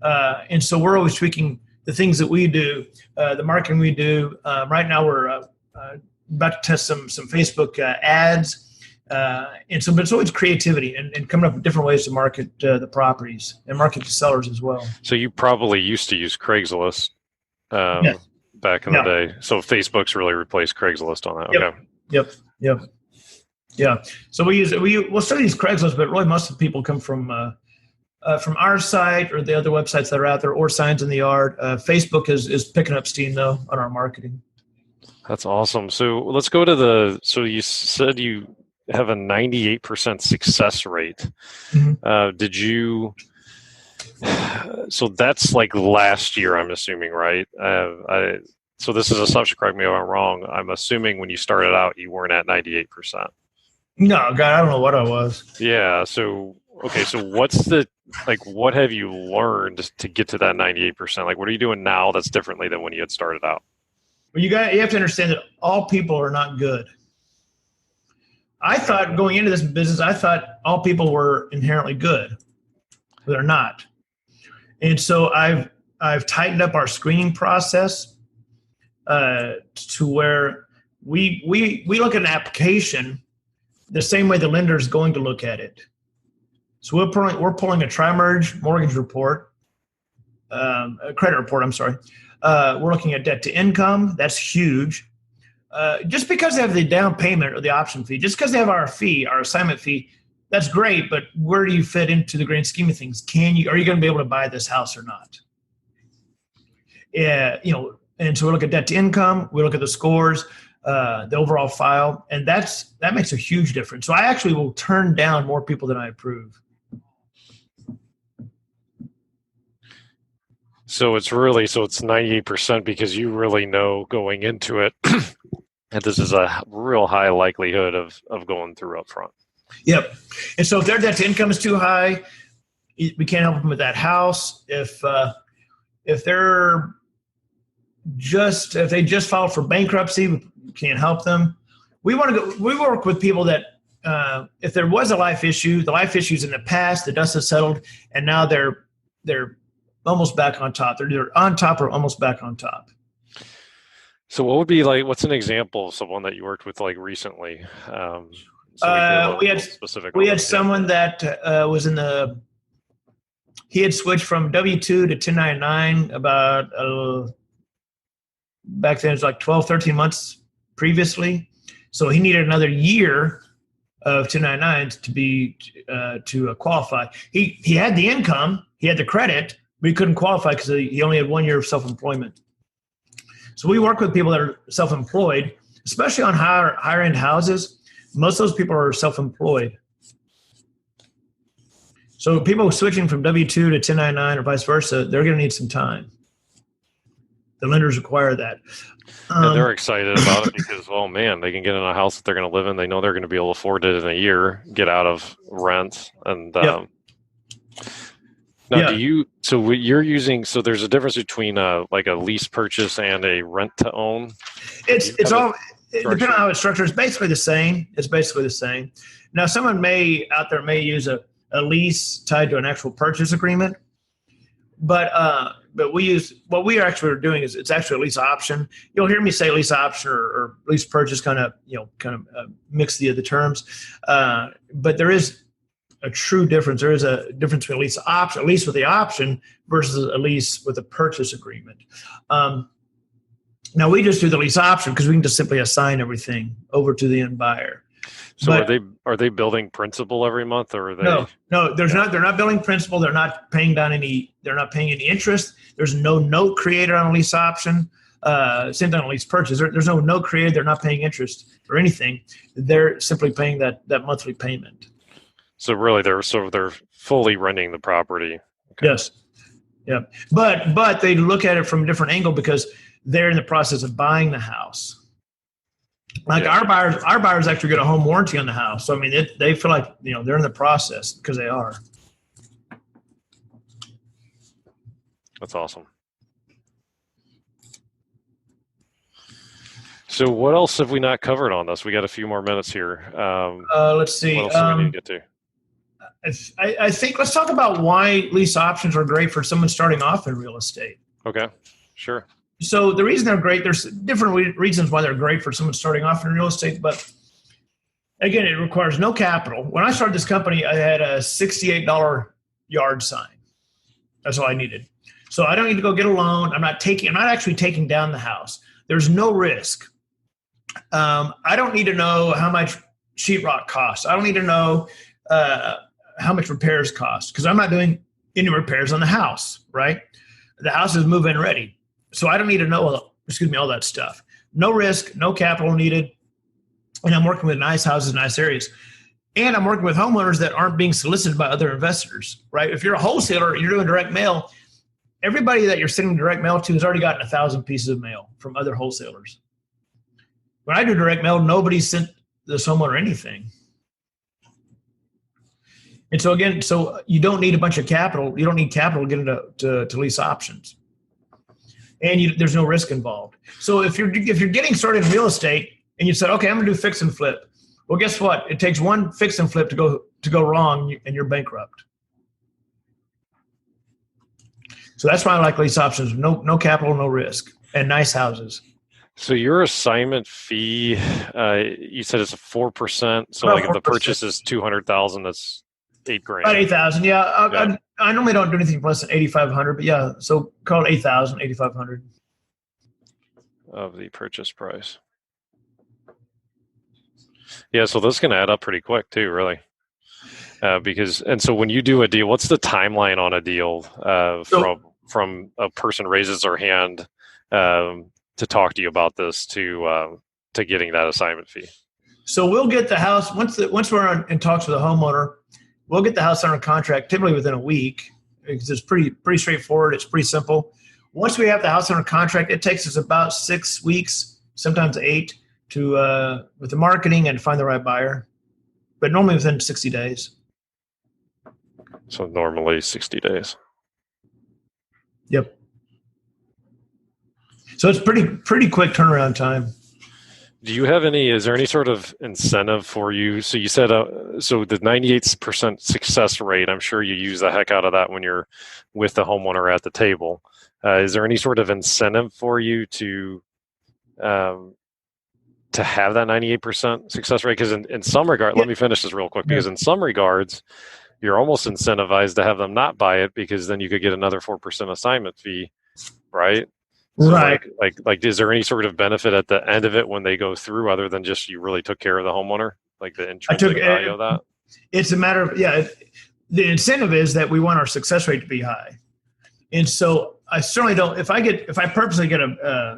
And so we're always tweaking the things that we do, the marketing we do. Right now we're about to test some Facebook ads. But it's always creativity and coming up with different ways to market the properties and market to sellers as well. So you probably used to use Craigslist Yes. back in the day. So Facebook's really replaced Craigslist on that. Yep. Okay. Yep. Yeah. So we'll still use Craigslist, but really most of the people come from our site or the other websites that are out there, or signs in the yard. Facebook is picking up steam though on our marketing. That's awesome. So let's go to so you said you have a 98% success rate. Mm-hmm. So that's like last year, I'm assuming, right? So this is assumption, correct me if I'm wrong. I'm assuming when you started out, you weren't at 98%. No, God, I don't know what I was. Yeah. So, okay. So what have you learned to get to that 98%? Like, what are you doing now that's differently than when you had started out? Well, you have to understand that all people are not good. I thought going into this business, all people were inherently good, but they're not. And so I've tightened up our screening process to where we look at an application the same way the lender is going to look at it. So we're pulling a tri-merge mortgage report, a credit report. I'm sorry. We're looking at debt to income. That's huge. Just because they have the down payment or the option fee, just because they have our fee, our assignment fee, that's great. But where do you fit into the grand scheme of things? Are you going to be able to buy this house or not? Yeah, and so we look at debt to income. We look at the scores, the overall file, and that makes a huge difference. So I actually will turn down more people than I approve. So it's 98% because you really know going into it And this is a real high likelihood of going through up front. Yep. And so if their debt to income is too high, we can't help them with that house. If they just filed for bankruptcy, we can't help them. We work with people that if there was a life issue, the life issues in the past, the dust has settled, and now they're almost back on top. They're either on top or almost back on top. So what would be what's an example of someone that you worked with recently? We had someone that he had switched from W-2 to 1099 about back then it was like 12, 13 months previously. So he needed another year of 1099s to qualify. He had the income, he had the credit, but he couldn't qualify because he only had 1 year of self-employment. So we work with people that are self-employed, especially on higher end houses. Most of those people are self-employed. So people switching from W-2 to 1099 or vice versa, they're going to need some time. The lenders require that. And they're excited about it because, well, man, they can get in a house that they're going to live in. They know they're going to be able to afford it in a year, get out of rent. And Yep. now you're using, so there's a difference between a lease purchase and a rent to own. It's all, depending on how it's structured, it's basically the same. Now, someone out there may use a lease tied to an actual purchase agreement. But what we actually are doing is it's actually a lease option. You'll hear me say lease option or lease purchase, kind of mix the terms. But there is a true difference. There is a difference between a lease option, a lease with the option versus a lease with a purchase agreement. Now we just do the lease option because we can just simply assign everything over to the end buyer. So are they building principal every month, or are they? No. They're not building principal. They're not paying any interest. There's no note created on a lease option. Same thing on a lease purchase. There's no note created. They're not paying interest or anything. They're simply paying that monthly payment. So really, they're fully renting the property. Okay. Yes. Yeah. But they look at it from a different angle because they're in the process of buying the house. Our buyers actually get a home warranty on the house. So I mean, they feel like they're in the process because they are. That's awesome. So what else have we not covered on this? We got a few more minutes here. Let's see. What else do we need to get to? I think let's talk about why lease options are great for someone starting off in real estate. Okay, sure. So the reason they're great, there's different reasons why they're great for someone starting off in real estate, but again, it requires no capital. When I started this company, I had a $68 yard sign. That's all I needed. So I don't need to go get a loan. I'm not actually taking down the house. There's no risk. I don't need to know how much sheetrock costs. I don't need to know how much repairs cost because I'm not doing any repairs on the house, right? The house is move-in ready. So I don't need to know, all that stuff. No risk, no capital needed. And I'm working with nice houses, nice areas. And I'm working with homeowners that aren't being solicited by other investors, right? If you're a wholesaler and you're doing direct mail, everybody that you're sending direct mail to has already gotten 1,000 pieces of mail from other wholesalers. When I do direct mail, nobody sent this homeowner anything. And so again, you don't need a bunch of capital. You don't need capital to get into lease options. And there's no risk involved. So if you're getting started in real estate and you said, okay, I'm gonna do fix and flip. Well, guess what? It takes one fix and flip to go wrong and you're bankrupt. So that's why I like lease options. No capital, no risk, and nice houses. So your assignment fee, you said it's a 4%. So About if the 4%. purchase is $200,000, that's $8,000. About 8,000. Yeah. Yeah. I normally don't do anything less than 8,500, but yeah. So call it 8,000, 8,500 of the purchase price. Yeah. So this can add up pretty quick too, really. So when you do a deal, what's the timeline on a deal from a person raises their hand to talk to you about this to getting that assignment fee? So we'll get the house once we're in talks with a homeowner. We'll get the house under contract typically within a week because it's pretty straightforward. It's pretty simple. Once we have the house under contract, it takes us about 6 weeks, sometimes 8, with the marketing and find the right buyer, but normally within 60 days. So normally 60 days. Yep. So it's pretty quick turnaround time. Do you have is there any sort of incentive for you? So you said, so the 98% success rate, I'm sure you use the heck out of that when you're with the homeowner at the table. Is there any sort of incentive for you to have that 98% success rate? Because in some regard, let me finish this real quick, because in some regards, you're almost incentivized to have them not buy it, because then you could get another 4% assignment fee, right? So right. Like, is there any sort of benefit at the end of it when they go through, other than just you really took care of the homeowner, like the intrinsic value of that? It's a matter of, the incentive is that we want our success rate to be high. And so I certainly don't, if I purposely get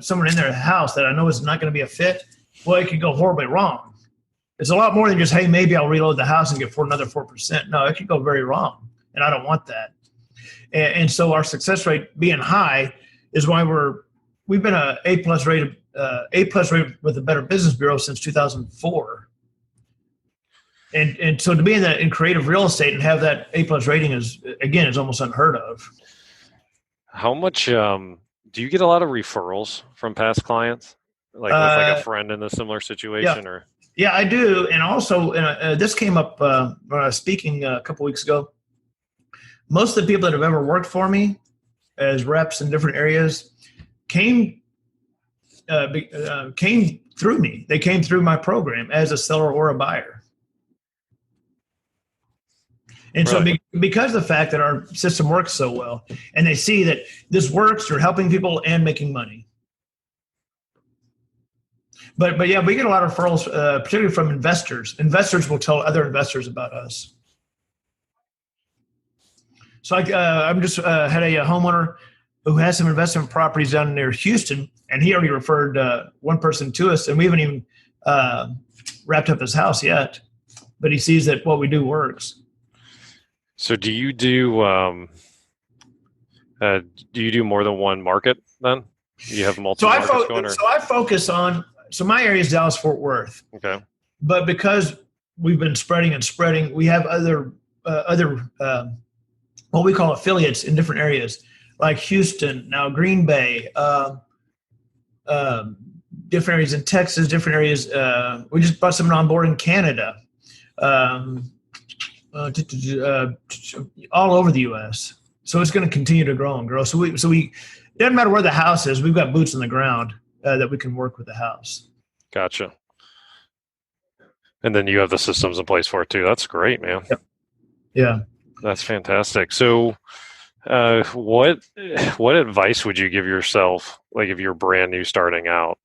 someone in their house that I know is not going to be a fit, well, it could go horribly wrong. It's a lot more than just, hey, maybe I'll reload the house and get another 4%. No, it could go very wrong. And I don't want that. And so our success rate being high is why we've been A+ rated with the Better Business Bureau since 2004. And so to be in creative real estate and have that A+ rating is almost unheard of. How much do you get a lot of referrals from past clients, like with like a friend in a similar situation? Yeah. Or yeah, I do. And also, this came up when I was speaking a couple weeks ago. Most of the people that have ever worked for me as reps in different areas came through me. They came through my program as a seller or a buyer. And so because of the fact that our system works so well, and they see that this works, you're helping people and making money. But yeah, we get a lot of referrals, particularly from investors. Investors will tell other investors about us. So I'm just had a homeowner who has some investment properties down near Houston, and he already referred one person to us, and we haven't even wrapped up his house yet. But he sees that what we do works. So do you do more than one market then? Do you have multiple markets going? So I focus on, so my area is Dallas-Fort Worth. Okay. But because we've been spreading, we have other what we call affiliates in different areas, like Houston, now Green Bay, different areas in Texas, different areas. We just brought someone on board in Canada. All over the U.S. So it's going to continue to grow and grow. So we it doesn't matter where the house is. We've got boots on the ground that we can work with the house. Gotcha. And then you have the systems in place for it too. That's great, man. Yep. Yeah. That's fantastic. So what advice would you give yourself, like if you're brand new starting out,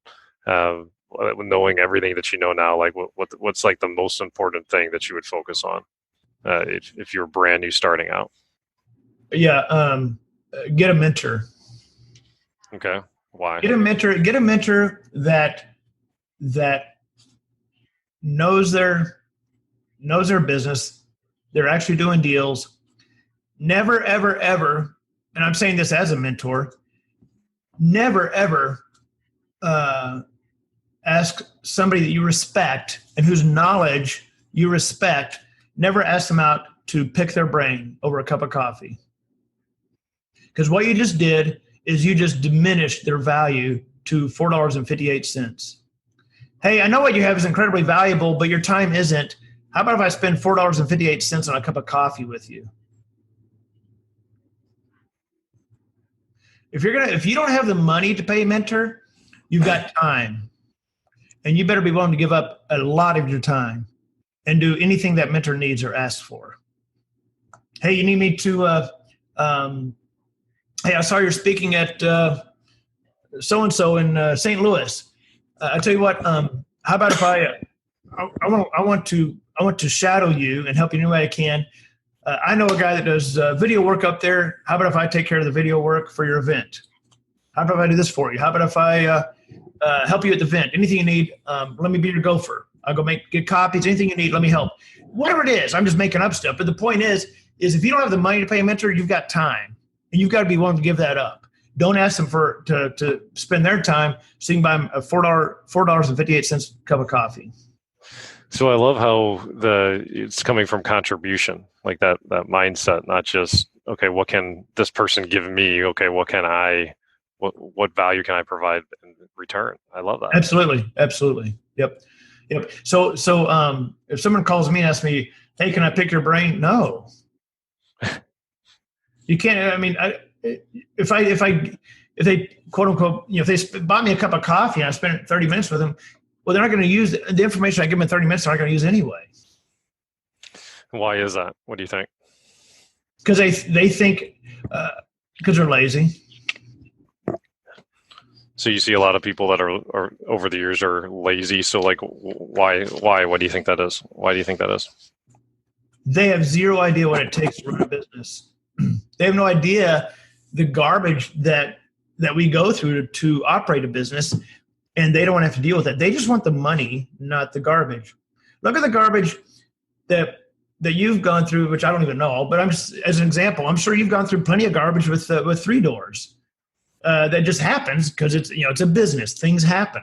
knowing everything that you know now, like what's like the most important thing that you would focus on? If you're brand new starting out? Yeah. Get a mentor. Okay. Why? Get a mentor that knows their business. They're actually doing deals. Never, ever, ever, and I'm saying this as a mentor, never, ever ask somebody that you respect and whose knowledge you respect, never ask them out to pick their brain over a cup of coffee. Because what you just did is you just diminished their value to $4.58. Hey, I know what you have is incredibly valuable, but your time isn't. How about if I spend $4.58 on a cup of coffee with you? If you don't have the money to pay a mentor, you've got time. And you better be willing to give up a lot of your time and do anything that mentor needs or asks for. Hey, you need me to, hey, I saw you're speaking at so-and-so in St. Louis. I tell you what, how about if I want to shadow you and help you any way I can. I know a guy that does video work up there. How about if I take care of the video work for your event? How about if I do this for you? How about if I help you at the event? Anything you need, let me be your gopher. I'll go get copies. Anything you need, let me help. Whatever it is, I'm just making up stuff. But the point is if you don't have the money to pay a mentor, you've got time. And you've got to be willing to give that up. Don't ask them to spend their time so you can buy them a $4.58 cup of coffee. So I love how it's coming from contribution, like that mindset, not just, okay, what can this person give me? Okay, what value can I provide in return? I love that. Absolutely. Yep. So if someone calls me and asks me, hey, can I pick your brain? No. You can't. I mean, if they quote unquote, if they bought me a cup of coffee and I spent 30 minutes with them, well, they're not going to use the information I give them in 30 minutes. They're not going to use anyway. Why is that? What do you think? Because they think because they're lazy. So you see a lot of people that are over the years are lazy. So like, why? What do you think that is? Why do you think that is? They have zero idea what it takes to run a business. They have no idea the garbage that we go through to operate a business, and they don't want to have to deal with it. They just want the money, not the garbage. Look at the garbage that you've gone through, which I don't even know, but as an example, I'm sure you've gone through plenty of garbage with 3 doors. That just happens because it's a business. Things happen.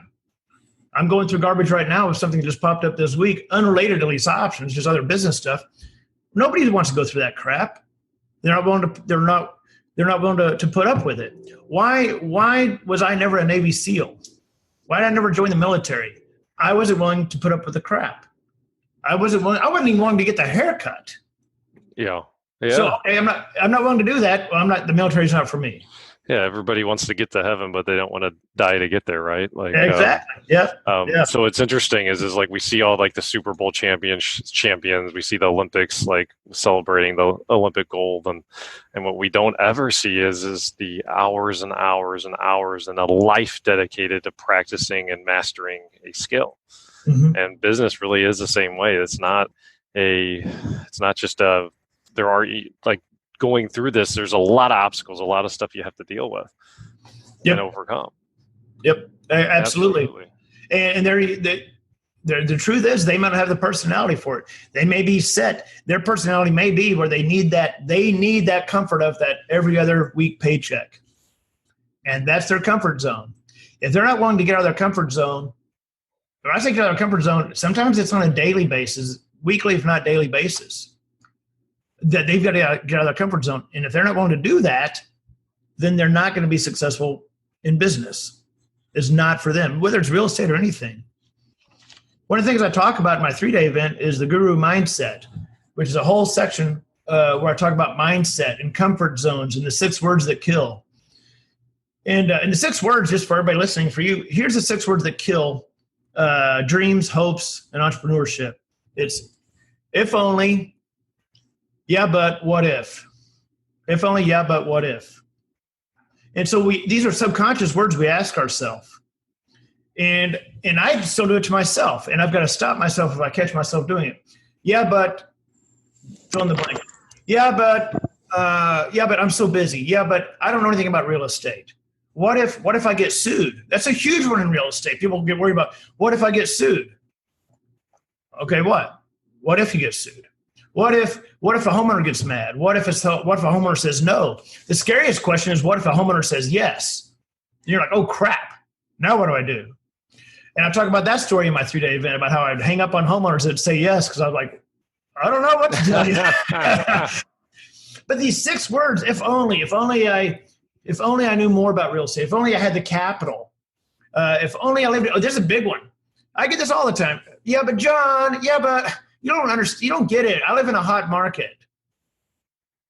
I'm going through garbage right now with something that just popped up this week, unrelated to lease options, just other business stuff. Nobody wants to go through that crap. They're not willing to put up with it. Why was I never a Navy SEAL? Why did I never join the military? I wasn't willing to put up with the crap. I wasn't even willing to get the haircut. Yeah. So I'm not willing to do that. Well, the military's not for me. Yeah, everybody wants to get to heaven, but they don't want to die to get there, right? Like exactly. Yeah. So it's interesting is like we see all like the Super Bowl champions, we see the Olympics like celebrating the Olympic gold, and what we don't ever see is the hours and hours and hours and a life dedicated to practicing and mastering a skill. Mm-hmm. And business really is the same way. It's not just there are like going through this, there's a lot of obstacles, a lot of stuff you have to deal with and overcome. Yep, absolutely. And the truth is, they might not have the personality for it. They may be set. Their personality may be where they need that comfort of that every other week paycheck, and that's their comfort zone. If they're not willing to get out of their comfort zone, when I say get out of their comfort zone, sometimes it's on a daily basis, weekly if not daily basis, that they've got to get out of their comfort zone. And if they're not willing to do that, then they're not going to be successful in business. It's not for them, whether it's real estate or anything. One of the things I talk about in my 3-day event is the Guru Mindset, which is a whole section where I talk about mindset and comfort zones and the 6 words that kill. And the 6 words, just for everybody listening, for you, here's the 6 words that kill dreams, hopes, and entrepreneurship. It's if only, yeah, but what if? If only, yeah, but what if? And so these are subconscious words we ask ourselves. And I still do it to myself. And I've got to stop myself if I catch myself doing it. Yeah, but fill in the blank. Yeah, but I'm so busy. Yeah, but I don't know anything about real estate. What if I get sued? That's a huge one in real estate. People get worried about, what if I get sued? Okay, what? What if you get sued? What if a homeowner gets mad? What if a homeowner says no? The scariest question is, what if a homeowner says yes? You're like, oh crap, now what do I do? And I talk about that story in my 3-day event about how I'd hang up on homeowners that say yes because I was like, I don't know what to tell you. But these 6 words, if only I knew more about real estate, if only I had the capital, if only I lived. Oh, there's a big one. I get this all the time. Yeah, but John. Yeah, but. You don't understand. You don't get it. I live in a hot market.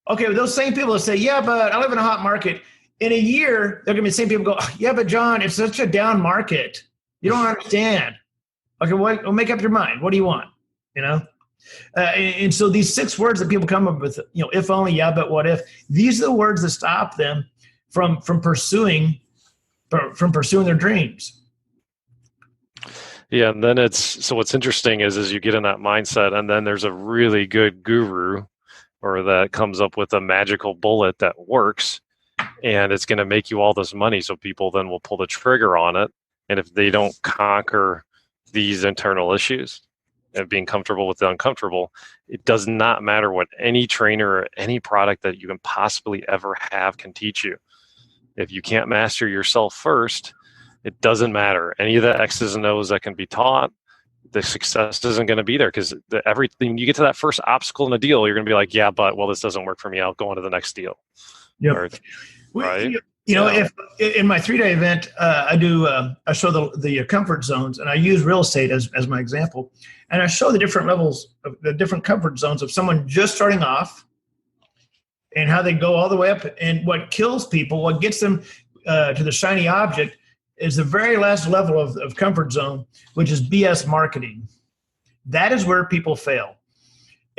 Okay, well, those same people that say, yeah, but I live in a hot market. In a year, they're going to be the same people go, yeah, but John, it's such a down market. You don't understand. Okay, well, make up your mind. What do you want? And so these 6 words that people come up with, if only, yeah, but what if? These are the words that stop them from pursuing their dreams. Yeah, and then what's interesting is you get in that mindset, and then there's a really good guru or that comes up with a magical bullet that works, and it's going to make you all this money. So people then will pull the trigger on it. And if they don't conquer these internal issues and being comfortable with the uncomfortable, it does not matter what any trainer or any product that you can possibly ever have can teach you. If you can't master yourself first, it doesn't matter. Any of the X's and O's that can be taught, the success isn't going to be there, because everything you get to that first obstacle in a deal, you're going to be like, yeah, but this doesn't work for me. I'll go on to the next deal. Yep. Or, right. If in my 3-day event, I show the comfort zones, and I use real estate as my example, and I show the different levels of the different comfort zones of someone just starting off, and how they go all the way up. And what kills people, what gets them to the shiny object, is the very last level of comfort zone, which is BS marketing. That is where people fail.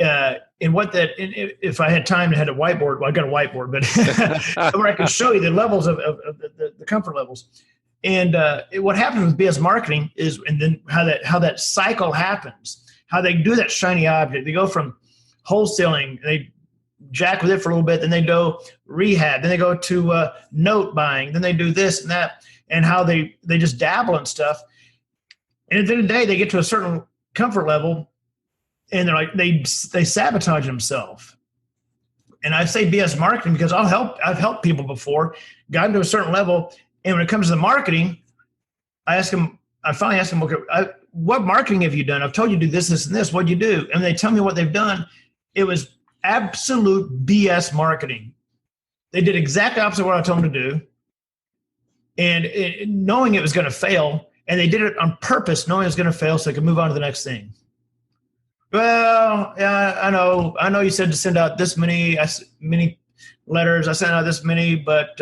If I had time and had a whiteboard, well, I got a whiteboard, but where I can show you the levels of the comfort levels. And what happens with BS marketing is, and then how that cycle happens, how they do that shiny object. They go from wholesaling, they jack with it for a little bit, then they go rehab, then they go to note buying, then they do this and that, and how they just dabble in stuff. And at the end of the day, they get to a certain comfort level, and they're like, they sabotage themselves. And I say BS marketing because I've helped people before, gotten to a certain level, and when it comes to the marketing, I finally ask them, okay, what marketing have you done? I've told you to do this, this, and this. What'd you do? And they tell me what they've done. It was absolute BS marketing. They did exactly opposite of what I told them to do, and knowing it was going to fail, and they did it on purpose, knowing it was going to fail, so they could move on to the next thing. Well, yeah, I know you said to send out this many letters. I sent out this many, but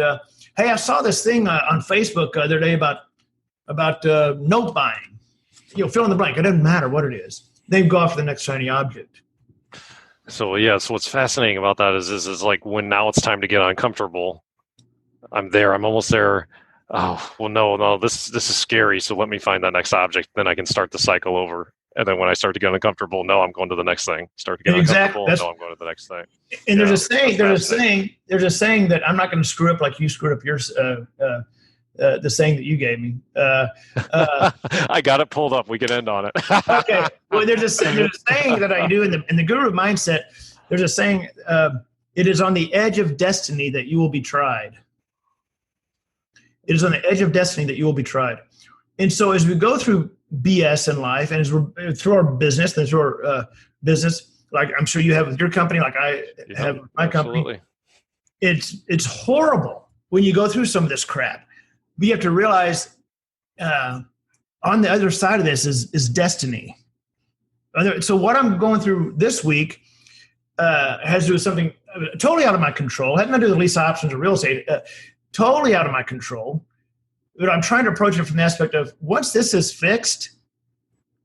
hey, I saw this thing on Facebook the other day about note buying. Fill in the blank. It doesn't matter what it is. They go off to the next shiny object. So what's fascinating about that is like, when now it's time to get uncomfortable, I'm almost there. Oh, well, no, this is scary. So let me find that next object. Then I can start the cycle over. And then when I start to get uncomfortable, no, I'm going to the next thing. Start to get uncomfortable, no, I'm going to the next thing. And there's a saying that I'm not going to screw up like you screwed up yours. The saying that you gave me. I got it pulled up. We can end on it. Okay. Well, there's a saying that I do in the guru mindset. There's a saying, it is on the edge of destiny that you will be tried. It is on the edge of destiny that you will be tried. And so as we go through BS in life, and as we're through our business, and through our business, like I'm sure you have with your company, like I have with my company, it's horrible when you go through some of this crap. But you have to realize on the other side of this is destiny. So what I'm going through this week has to do with something totally out of my control. It had nothing to do with lease options or real estate. Totally out of my control. But I'm trying to approach it from the aspect of once this is fixed,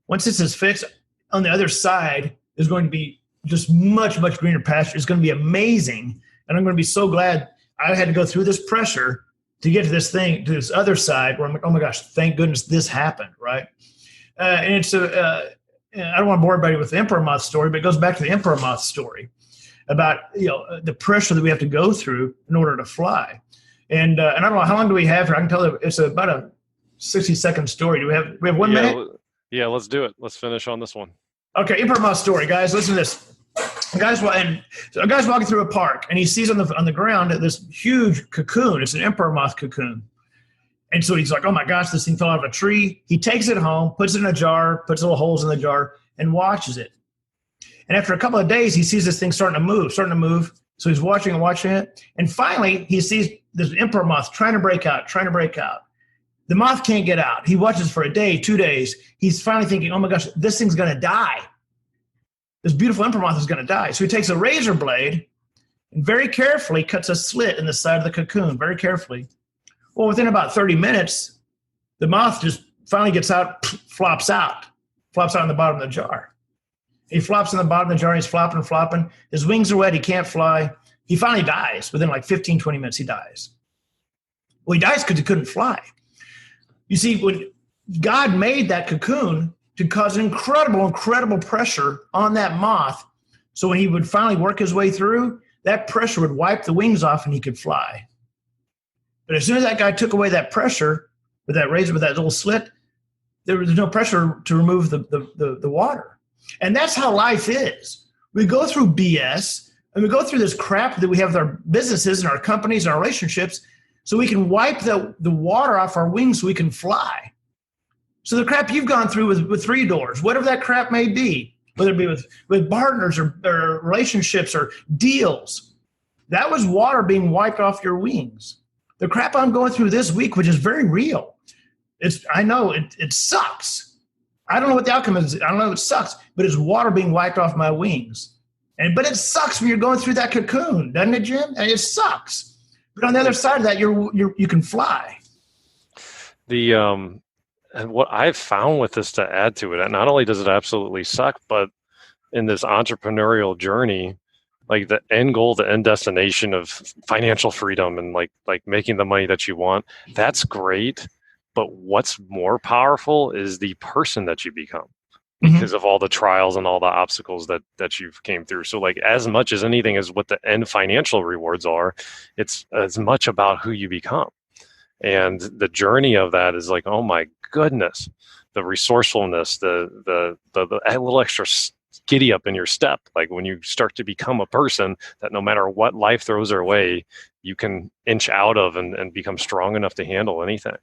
on the other side is going to be just much, much greener pasture. It's going to be amazing. And I'm going to be so glad I had to go through this pressure to get to this thing, to this other side where I'm like, oh my gosh, thank goodness this happened, right? And it's I don't want to bore everybody with the Emperor Moth story, but it goes back to the Emperor Moth story about the pressure that we have to go through in order to fly. And I don't know, how long do we have here? I can tell you it's about a 60-second story. Do we have 1 minute? Yeah, let's do it. Let's finish on this one. Okay, Emperor Moth story, guys. Listen to this. A guy's walking through a park, and he sees on the ground this huge cocoon. It's an Emperor Moth cocoon. And so he's like, oh my gosh, this thing fell out of a tree. He takes it home, puts it in a jar, puts little holes in the jar, and watches it. And after a couple of days, he sees this thing starting to move. So he's watching it. And finally, he sees this Emperor Moth trying to break out. The moth can't get out. He watches for a day, 2 days. He's finally thinking, oh my gosh, this thing's going to die. This beautiful Emperor Moth is going to die. So he takes a razor blade and very carefully cuts a slit in the side of the cocoon, very carefully. Well, within about 30 minutes, the moth just finally gets out, flops out on the bottom of the jar. He flops on the bottom of the jar, he's flopping. His wings are wet, he can't fly. He finally dies. Within like 15, 20 minutes, he dies. Well, he dies because he couldn't fly. You see, when God made that cocoon to cause incredible pressure on that moth, so when he would finally work his way through, that pressure would wipe the wings off and he could fly. But as soon as that guy took away that pressure with that razor, with that little slit, there was no pressure to remove the water. And that's how life is. We go through BS and we go through this crap that we have with our businesses and our companies and our relationships so we can wipe the water off our wings so we can fly. So the crap you've gone through with 3 doors, whatever that crap may be, whether it be with partners or relationships or deals, that was water being wiped off your wings. The crap I'm going through this week, which is very real, I know it sucks. I don't know what the outcome is. I don't know if it sucks, but it's water being wiped off my wings. But it sucks when you're going through that cocoon, doesn't it, Jim? And it sucks. But on the other side of that, you can fly. And what I've found with this, to add to it, and not only does it absolutely suck, but in this entrepreneurial journey, like the end goal, the end destination of financial freedom and like making the money that you want, that's great. But what's more powerful is the person that you become, because of all the trials and all the obstacles that you've came through. So like, as much as anything as what the end financial rewards are, it's as much about who you become. And the journey of that is like, oh my goodness, the resourcefulness, the little extra giddy up in your step. Like when you start to become a person that no matter what life throws our way, you can inch out of and become strong enough to handle anything.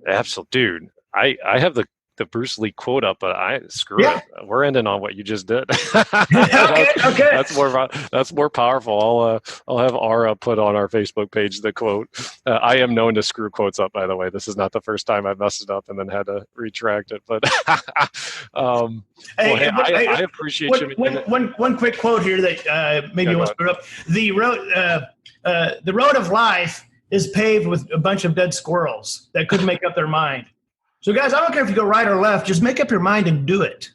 Absolutely, dude. I have the Bruce Lee quote up, but screw it. We're ending on what you just did. Okay. That's more powerful. I'll have Ara put on our Facebook page the quote. I am known to screw quotes up, by the way. This is not the first time I've messed it up and then had to retract it. But I appreciate you. One quick quote here that maybe you want to put up. The road of life is paved with a bunch of dead squirrels that couldn't make up their mind. So, guys, I don't care if you go right or left. Just make up your mind and do it.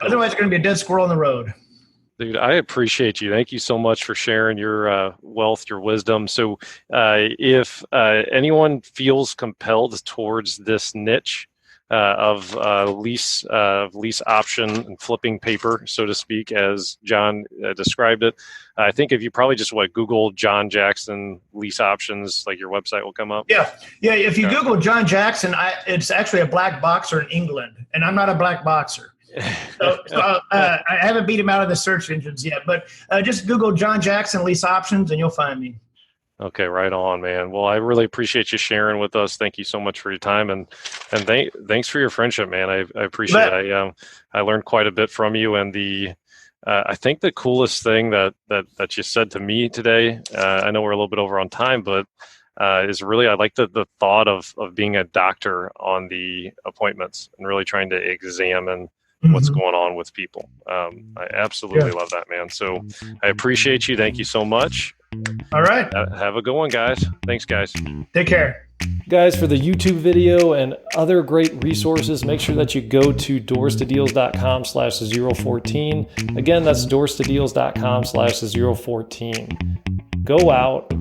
Otherwise, it's going to be a dead squirrel on the road. Dude, I appreciate you. Thank you so much for sharing your wealth, your wisdom. So if anyone feels compelled towards this niche of lease option and flipping paper, so to speak, as John described it, I think if you probably just Google John Jackson lease options, like your website will come up. Yeah. If you Google John Jackson, it's actually a black boxer in England, and I'm not a black boxer. So I haven't beat him out of the search engines yet, but just Google John Jackson lease options and you'll find me. Okay, right on, man. Well, I really appreciate you sharing with us. Thank you so much for your time, and thanks for your friendship, man. I appreciate it. I learned quite a bit from you, and I think the coolest thing that you said to me today, I know we're a little bit over on time, but is really, I like the thought of being a doctor on the appointments and really trying to examine what's going on with people. I absolutely love that, man. So I appreciate you. Thank you so much. All right. Have a good one, guys. Thanks, guys. Take care. Guys, for the YouTube video and other great resources, make sure that you go to doorstodeals.com/014. Again, that's doorstodeals.com/014. Go out,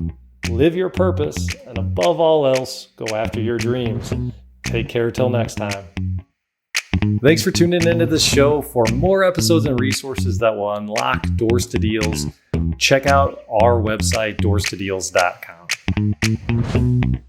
live your purpose, and above all else, go after your dreams. Take care till next time. Thanks for tuning into this show. For more episodes and resources that will unlock doors to deals, check out our website, doorstodeals.com.